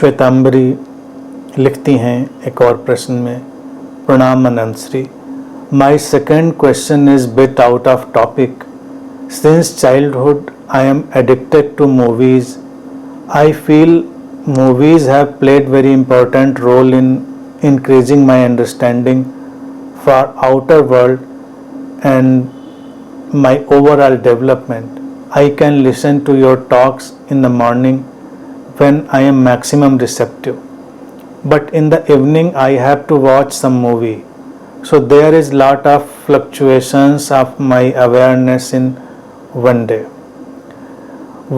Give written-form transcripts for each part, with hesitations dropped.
श्वेतांबरी लिखती हैं एक और प्रश्न में, प्रणाम Anant Shri. My second question is bit out of topic. Since childhood I am addicted to movies. I feel movies have played very important role in increasing my understanding for outer world and my overall development. I can listen to your talks in the morning when I am maximum receptive, but in the evening I have to watch some movie, so there is lot of fluctuations of my awareness in one day.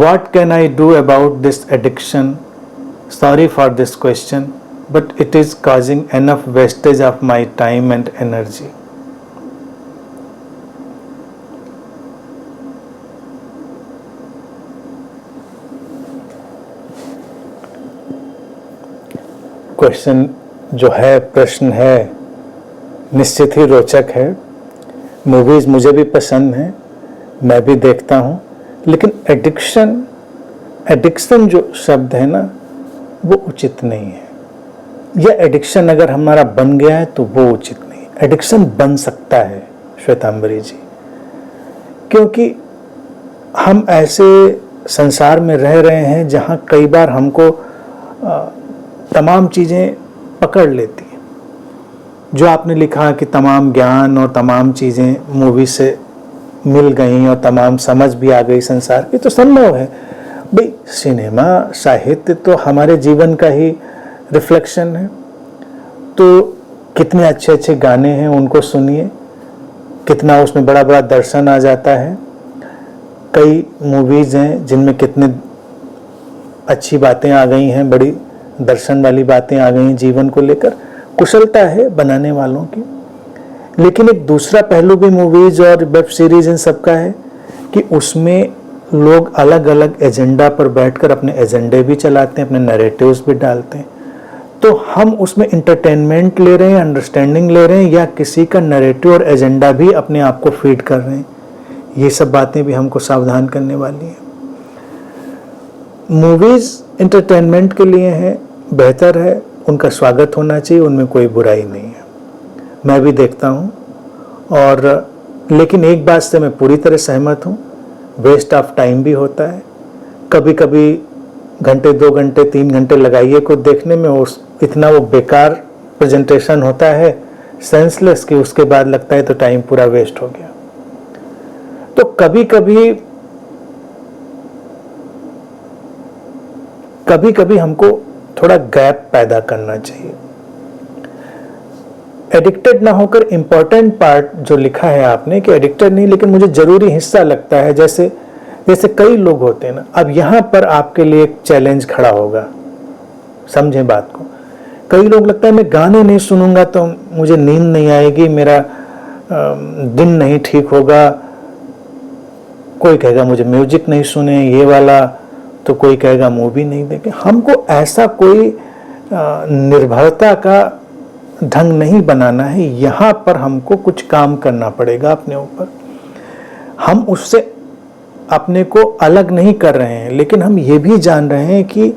What can I do about this addiction? Sorry for this question, but it is causing enough wastage of my time and energy. Question जो है, प्रश्न है, निश्चित ही रोचक है। Movies मुझे भी पसंद हैं, मैं भी देखता हूँ, लेकिन एडिक्शन जो शब्द है ना, वो उचित नहीं है। यह एडिक्शन अगर हमारा बन गया है तो वो उचित नहीं है। एडिक्शन बन सकता है श्वेतांबरी जी, क्योंकि हम ऐसे संसार में रह रहे हैं जहाँ कई बार हमको तमाम चीज़ें पकड़ लेती हैं। जो आपने लिखा कि तमाम ज्ञान और तमाम चीज़ें मूवी से मिल गई और तमाम समझ भी आ गई संसार की, तो संभव है भाई। सिनेमा साहित्य तो हमारे जीवन का ही रिफ्लेक्शन है। तो कितने अच्छे अच्छे गाने हैं, उनको सुनिए, कितना उसमें बड़ा बड़ा दर्शन आ जाता है। कई मूवीज़ हैं जिनमें कितने अच्छी बातें आ गई हैं, बड़ी दर्शन वाली बातें आ गई हैं जीवन को लेकर। कुशलता है बनाने वालों की। लेकिन एक दूसरा पहलू भी मूवीज और वेब सीरीज इन सब का है कि उसमें लोग अलग अलग एजेंडा पर बैठकर अपने एजेंडे भी चलाते हैं, अपने नैरेटिव्स भी डालते हैं। तो हम उसमें इंटरटेनमेंट ले रहे हैं, अंडरस्टैंडिंग ले रहे हैं, या किसी का नैरेटिव और एजेंडा भी अपने आप को फीड कर रहे हैं। ये सब बातें भी हमको सावधान करने वाली हैं। मूवीज एंटरटेनमेंट के लिए हैं, बेहतर है, उनका स्वागत होना चाहिए, उनमें कोई बुराई नहीं है। मैं भी देखता हूँ, और लेकिन एक बात से मैं पूरी तरह सहमत हूँ, वेस्ट ऑफ टाइम भी होता है। कभी कभी घंटे, 2 घंटे, 3 घंटे लगाइए को देखने में, उस इतना वो बेकार प्रेजेंटेशन होता है, सेंसलेस, कि उसके बाद लगता है तो टाइम पूरा वेस्ट हो गया। तो कभी कभी हमको थोड़ा गैप पैदा करना चाहिए। एडिक्टेड ना होकर इम्पोर्टेंट पार्ट जो लिखा है आपने कि एडिक्टेड नहीं, लेकिन मुझे जरूरी हिस्सा लगता है, जैसे कई लोग होते हैं ना। अब यहाँ पर आपके लिए एक चैलेंज खड़ा होगा, समझें बात को। कई लोग लगता है मैं गाने नहीं सुनूंगा तो मुझे नींद नहीं आएगी, मेरा दिन नहीं ठीक होगा। कोई कहेगा मुझे म्यूजिक नहीं सुने, ये वाला, तो कोई कहेगा मूवी नहीं देखे। हमको ऐसा कोई निर्भरता का ढंग नहीं बनाना है। यहाँ पर हमको कुछ काम करना पड़ेगा अपने ऊपर। हम उससे अपने को अलग नहीं कर रहे हैं, लेकिन हम ये भी जान रहे हैं कि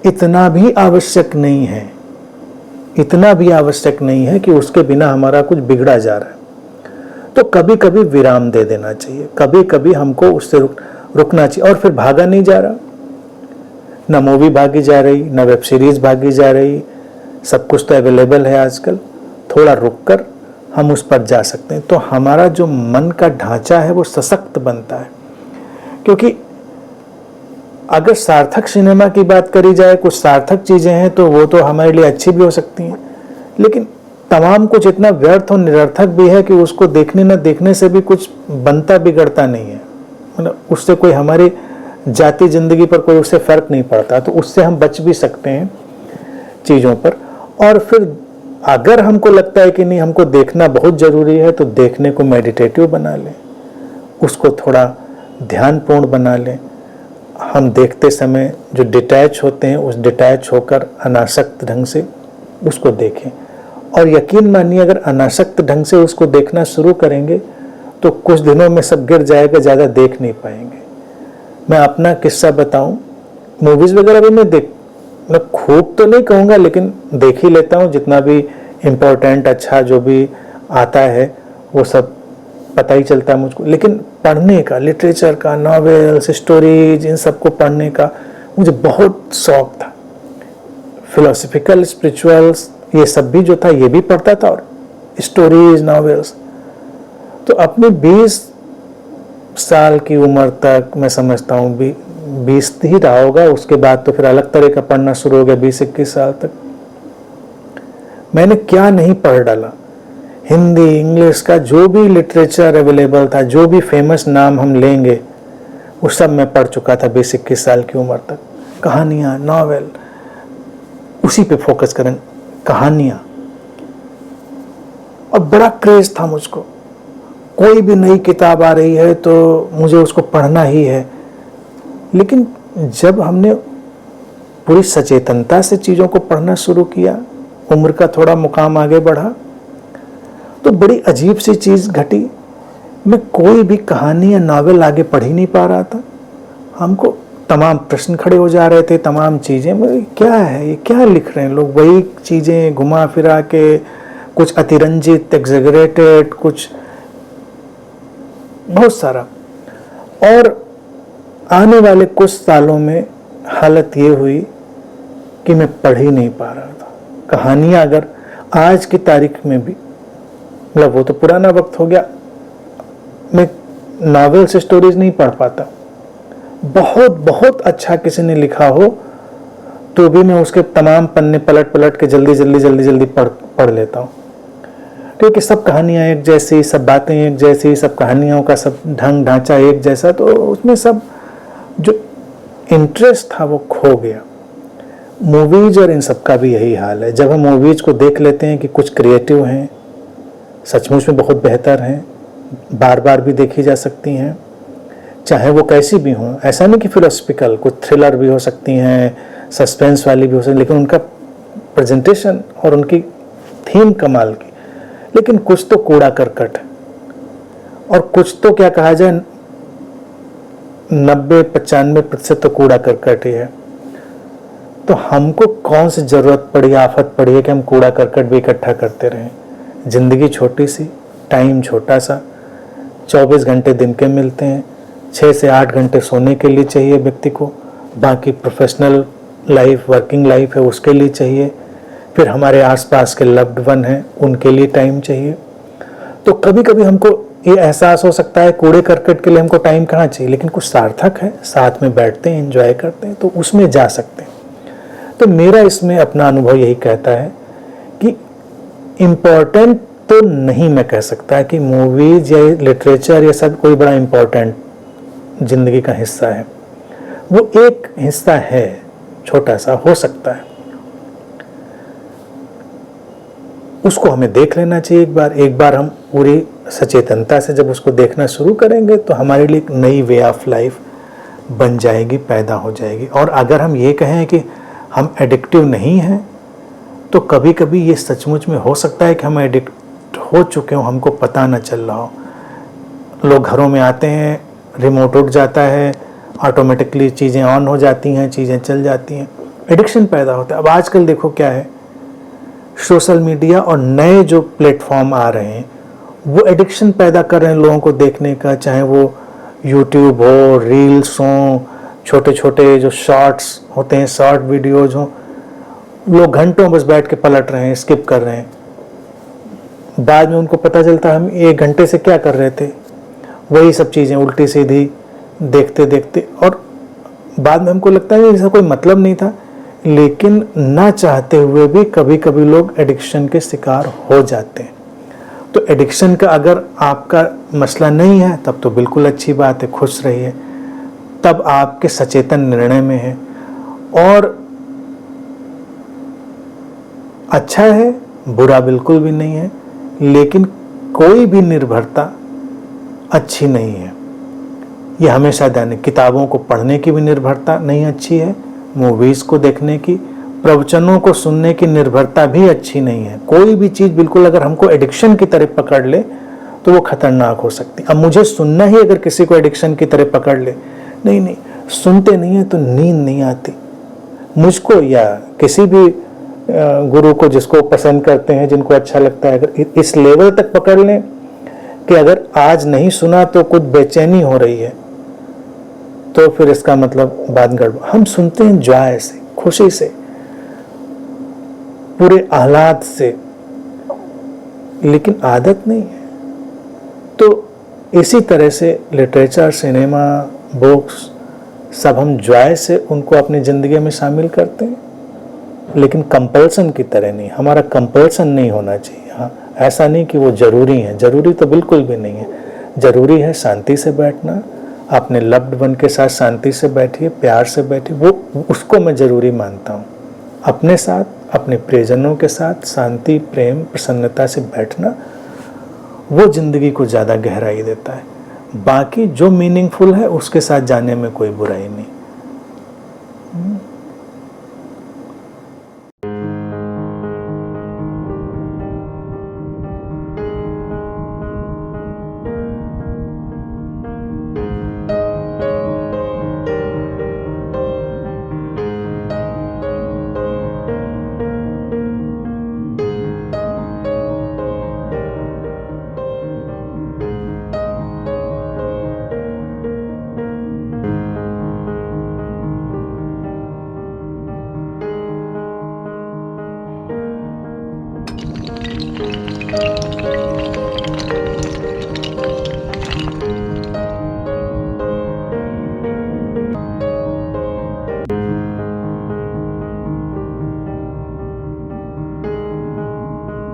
इतना भी आवश्यक नहीं है, इतना भी आवश्यक नहीं है कि उसके बिना हमारा कुछ बिगड़ा जा रहा है। तो कभी कभी विराम दे देना चाहिए, कभी कभी हमको उससे रुकना चाहिए। और फिर भागा नहीं जा रहा, ना मूवी भागी जा रही, ना वेब सीरीज भागी जा रही, सब कुछ तो अवेलेबल है आजकल। थोड़ा रुककर हम उस पर जा सकते हैं, तो हमारा जो मन का ढांचा है वो सशक्त बनता है। क्योंकि अगर सार्थक सिनेमा की बात करी जाए, कुछ सार्थक चीजें हैं तो वो तो हमारे लिए अच्छी भी हो सकती हैं, लेकिन तमाम कुछ इतना व्यर्थ और निरर्थक भी है कि उसको देखने न देखने से भी कुछ बनता बिगड़ता नहीं है। मतलब उससे कोई हमारी जाती जिंदगी पर कोई उससे फर्क नहीं पड़ता, तो उससे हम बच भी सकते हैं चीज़ों पर। और फिर अगर हमको लगता है कि नहीं हमको देखना बहुत ज़रूरी है, तो देखने को मेडिटेटिव बना लें, उसको थोड़ा ध्यानपूर्ण बना लें। हम देखते समय जो डिटैच होते हैं, उस डिटैच होकर अनासक्त ढंग से उसको देखें। और यकीन मानिए अगर अनासक्त ढंग से उसको देखना शुरू करेंगे तो कुछ दिनों में सब गिर जाएगा, ज़्यादा देख नहीं पाएंगे। मैं अपना किस्सा बताऊं, मूवीज़ वगैरह भी मैं मैं खूब तो नहीं कहूँगा, लेकिन देख ही लेता हूँ। जितना भी इम्पोर्टेंट अच्छा जो भी आता है वो सब पता ही चलता है मुझको। लेकिन पढ़ने का, लिटरेचर का, नॉवेल्स, स्टोरीज, इन सब को पढ़ने का मुझे बहुत शौक था। फिलोसफिकल, स्पिरिचुअल्स, ये सब भी जो था ये भी पढ़ता था, और स्टोरीज, नॉवेल्स। तो अपने 20 साल की उम्र तक मैं समझता हूँ 20 ही रहा होगा। उसके बाद तो फिर अलग तरह का पढ़ना शुरू हो गया। 20-21 साल तक मैंने क्या नहीं पढ़ डाला। हिंदी, इंग्लिश का जो भी लिटरेचर अवेलेबल था, जो भी फेमस नाम हम लेंगे, वो सब मैं पढ़ चुका था 20-21 साल की उम्र तक। कहानियाँ, नॉवेल, उसी पे फोकस करें, कहानियाँ। और बड़ा क्रेज था मुझको। कोई भी नई किताब आ रही है तो मुझे उसको पढ़ना ही है। लेकिन जब हमने पूरी सचेतनता से चीज़ों को पढ़ना शुरू किया, उम्र का थोड़ा मुकाम आगे बढ़ा, तो बड़ी अजीब सी चीज़ घटी। मैं कोई भी कहानी या नावल आगे पढ़ ही नहीं पा रहा था। हमको तमाम प्रश्न खड़े हो जा रहे थे, तमाम चीज़ें, क्या है ये, क्या लिख रहे हैं लोग, वही चीज़ें घुमा फिरा के, कुछ अतिरंजित, एग्जेगरेटेड, कुछ बहुत सारा। और आने वाले कुछ सालों में हालत ये हुई कि मैं पढ़ ही नहीं पा रहा था। कहानियाँ अगर आज की तारीख में भी, मतलब वो तो पुराना वक्त हो गया, मैं नॉवेल्स, स्टोरीज नहीं पढ़ पाता। बहुत बहुत अच्छा किसी ने लिखा हो तो भी मैं उसके तमाम पन्ने पलट पलट के जल्दी पढ़ लेता हूँ, क्योंकि सब कहानियाँ एक जैसी, सब बातें एक जैसी, सब कहानियों का सब ढंग ढांचा एक जैसा, तो उसमें सब जो इंटरेस्ट था वो खो गया। मूवीज और इन सब का भी यही हाल है। जब हम मूवीज को देख लेते हैं कि कुछ क्रिएटिव हैं, सचमुच में बहुत बेहतर हैं, बार बार भी देखी जा सकती हैं, चाहे वो कैसी भी हों। ऐसा नहीं कि फिलोसफिकल, कुछ थ्रिलर भी हो सकती हैं, सस्पेंस वाली भी हो सकती, लेकिन उनका प्रेजेंटेशन और उनकी थीम कमाल की। लेकिन कुछ तो कूड़ा करकट है, और कुछ तो क्या कहा जाए, 90-95% तो कूड़ा करकट ही है। तो हमको कौन सी जरूरत पड़ी, आफत पड़ी है कि हम कूड़ा करकट भी इकट्ठा करते रहें। जिंदगी छोटी सी, टाइम छोटा सा, 24 घंटे दिन के मिलते हैं, 6 से 8 घंटे सोने के लिए चाहिए व्यक्ति को, बाकी प्रोफेशनल लाइफ, वर्किंग लाइफ है उसके लिए चाहिए, फिर हमारे आसपास के लव्ड वन हैं उनके लिए टाइम चाहिए। तो कभी कभी हमको ये एहसास हो सकता है कूड़े करकट के लिए हमको टाइम कहाँ चाहिए, लेकिन कुछ सार्थक है, साथ में बैठते हैं, एंजॉय करते हैं, तो उसमें जा सकते हैं। तो मेरा इसमें अपना अनुभव यही कहता है कि इम्पोर्टेंट तो नहीं मैं कह सकता कि मूवीज या लिटरेचर ये सब कोई बड़ा इम्पोर्टेंट जिंदगी का हिस्सा है। वो एक हिस्सा है, छोटा सा हो सकता है, उसको हमें देख लेना चाहिए एक बार हम पूरी सचेतनता से जब उसको देखना शुरू करेंगे तो हमारे लिए एक नई वे ऑफ लाइफ बन जाएगी, पैदा हो जाएगी। और अगर हम ये कहें कि हम एडिक्टिव नहीं हैं, तो कभी कभी ये सचमुच में हो सकता है कि हम एडिक्ट हो चुके हों, हमको पता न चल रहा हो। लोग घरों में आते हैं, रिमोट उठ जाता है, ऑटोमेटिकली चीज़ें ऑन हो जाती हैं, चीज़ें चल जाती हैं, एडिक्शन पैदा होता है। अब आजकल देखो क्या है, सोशल मीडिया और नए जो प्लेटफॉर्म आ रहे हैं वो एडिक्शन पैदा कर रहे हैं लोगों को देखने का, चाहे वो यूट्यूब हो, रील्स हों, छोटे छोटे जो शॉर्ट्स होते हैं, शॉर्ट वीडियोज हों, लोग घंटों बस बैठ के पलट रहे हैं, स्किप कर रहे हैं। बाद में उनको पता चलता है हम 1 घंटे से क्या कर रहे थे, वही सब चीज़ें उल्टी सीधी देखते देखते, और बाद में हमको लगता है इसका कोई मतलब नहीं था। लेकिन ना चाहते हुए भी कभी कभी लोग एडिक्शन के शिकार हो जाते हैं। तो एडिक्शन का अगर आपका मसला नहीं है तब तो बिल्कुल अच्छी बात है, खुश रहिए, तब आपके सचेतन निर्णय में है और अच्छा है, बुरा बिल्कुल भी नहीं है। लेकिन कोई भी निर्भरता अच्छी नहीं है, ये हमेशा ध्यान है। किताबों को पढ़ने की भी निर्भरता नहीं अच्छी है, मूवीज़ को देखने की, प्रवचनों को सुनने की निर्भरता भी अच्छी नहीं है। कोई भी चीज़ बिल्कुल अगर हमको एडिक्शन की तरह पकड़ ले तो वो खतरनाक हो सकती। अब मुझे सुनना ही अगर किसी को एडिक्शन की तरह पकड़ ले, नहीं सुनते नहीं है तो नींद नहीं आती, मुझको या किसी भी गुरु को जिसको पसंद करते हैं, जिनको अच्छा लगता है, अगर इस लेवल तक पकड़ लें कि अगर आज नहीं सुना तो कुछ बेचैनी हो रही है, तो फिर इसका मतलब बात गड़बड़। हम सुनते हैं जॉय से, खुशी से, पूरे आह्लाद से, लेकिन आदत नहीं है। तो इसी तरह से लिटरेचर, सिनेमा, बुक्स सब हम जॉय से उनको अपनी ज़िंदगी में शामिल करते हैं, लेकिन कंपल्सन की तरह नहीं। हमारा कंपल्सन नहीं होना चाहिए। हाँ, ऐसा नहीं कि वो ज़रूरी है, ज़रूरी तो बिल्कुल भी नहीं है। ज़रूरी है शांति से बैठना, अपने लव्ड वन के साथ शांति से बैठिए, प्यार से बैठिए, वो उसको मैं ज़रूरी मानता हूँ। अपने साथ, अपने प्रियजनों के साथ शांति, प्रेम, प्रसन्नता से बैठना वो ज़िंदगी को ज़्यादा गहराई देता है। बाकी जो मीनिंगफुल है उसके साथ जाने में कोई बुराई नहीं।